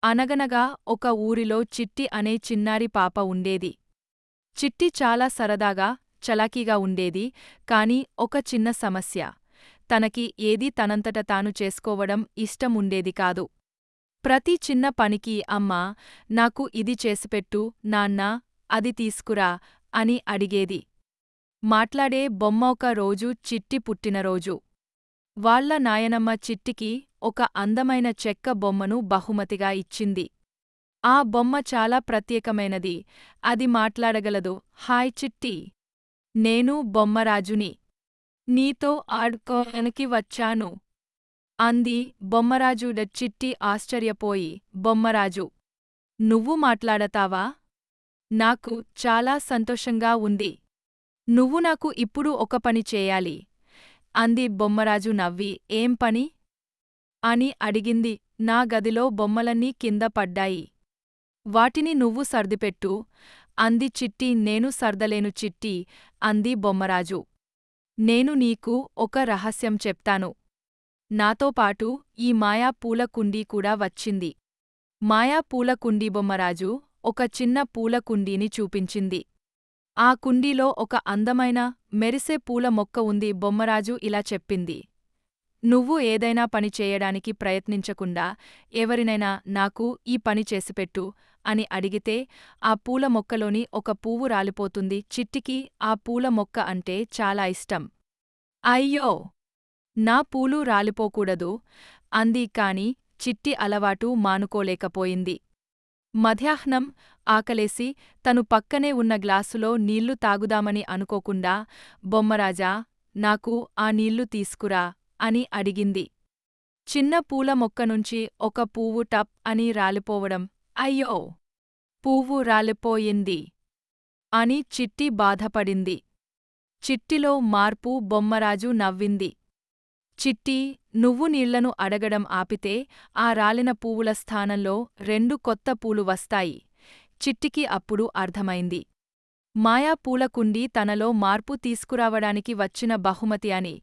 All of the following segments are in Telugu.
అనగనగా ఒక ఊరిలో చిట్టి అనే చిన్నారి పాప ఉండేది. చిట్టి చాలా సరదాగా, చలాకీగా ఉండేది, కాని ఒక చిన్న సమస్య. తనకి ఏదీ తనంతట తాను చేసుకోవడం ఇష్టం ఉండేది కాదు. ప్రతి చిన్న పనికి అమ్మా, నాకు ఇది చేసిపెట్టు, నాన్నా, అది తీసుకురా అని అడిగేది. మాట్లాడే బొమ్మ. ఒక రోజు చిట్టి పుట్టినరోజు. వాళ్ళ నాయనమ్మ చిట్టికి ఒక అందమైన చెక్క బొమ్మను బహుమతిగా ఇచ్చింది. ఆ బొమ్మ చాలా ప్రత్యేకమైనది. అది మాట్లాడగలదు. హాయ్ చిట్టి! నేను బొమ్మరాజుని. నీతో ఆడుకోవడానికి వచ్చాను అంది బొమ్మరాజు. చిట్టి ఆశ్చర్యపోయి, బొమ్మరాజు, నువ్వు మాట్లాడతావా? నాకు చాలా సంతోషంగా ఉంది. నువ్వు నాకు ఇప్పుడు ఒక పని చేయాలి అంది బొమ్మరాజు నవ్వి. ఏం పని? అని అడిగింది. నా గదిలో బొమ్మలన్నీ కింద పడ్డాయి. వాటిని నువ్వు సర్దిపెట్టు అంది చిట్టి. నేను సర్దలేను చిట్టి అంది బొమ్మరాజు. నేను నీకు ఒక రహస్యం చెప్తాను. నాతోపాటు ఈ మాయా పూల కుండీ కూడా వచ్చింది. మాయా పూల కుండీ. బొమ్మరాజు ఒక చిన్న పూల కుండీని చూపించింది. ఆ కుండీలో ఒక అందమైన, మెరిసే పూల మొక్క ఉంది. బొమ్మరాజు ఇలా చెప్పింది. నువ్వు ఏదైనా పని చేయడానికి ప్రయత్నించకుండా ఎవరినైనా నాకు ఈ పని చేసిపెట్టు అని అడిగితే ఆ పూల మొక్కలోని ఒక పువ్వు రాలిపోతుంది. చిట్టికి ఆ పూల మొక్క అంటే చాలా ఇష్టం. అయ్యో! నా పూలు రాలిపోకూడదు అంది. కాని చిట్టి అలవాటు మానుకోలేకపోయింది. మధ్యాహ్నం ఆకలేసి తను పక్కనే ఉన్న గ్లాసులో నీళ్లు తాగుదామని అనుకోకుండా, బొమ్మరాజా, నాకు ఆ నీళ్లు తీసుకురా అని అడిగింది. చిన్న పూల మొక్కనుంచి ఒక పువ్వు టప్ అని రాలిపోవడం. అయ్యో! పువ్వు రాలిపోయింది అని చిట్టి బాధపడింది. చిట్టిలో మార్పు. బొమ్మరాజు నవ్వింది. చిట్టి, నువ్వు నీళ్లను అడగడం ఆపితే ఆ రాలిన పువ్వుల స్థానంలో 2 కొత్త పూలు వస్తాయి. చిట్టికి అప్పుడు అర్థమైంది. మాయా పూల కుండీ తనలో మార్పు తీసుకురావడానికి వచ్చిన బహుమతి అని.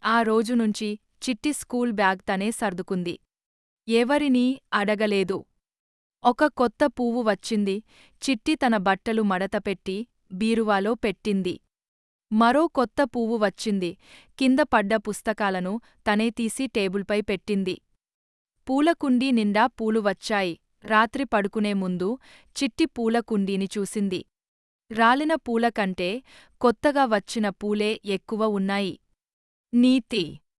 ఆ రోజునుంచి చిట్టి స్కూల్ బ్యాగ్ తనే సర్దుకుంది. ఎవరినీ అడగలేదు. ఒక కొత్త పువ్వు వచ్చింది. చిట్టి తన బట్టలు మడతపెట్టి బీరువాలో పెట్టింది. మరో కొత్త పువ్వు వచ్చింది. కింద పడ్డ పుస్తకాలను తనే తీసి టేబుల్పై పెట్టింది. పూలకుండీ నిండా పూలు వచ్చాయి. రాత్రి పడుకునే ముందు చిట్టి పూల కుండీని చూసింది. రాలిన పూలకంటే కొత్తగా వచ్చిన పూలే ఎక్కువ ఉన్నాయి. నీతి.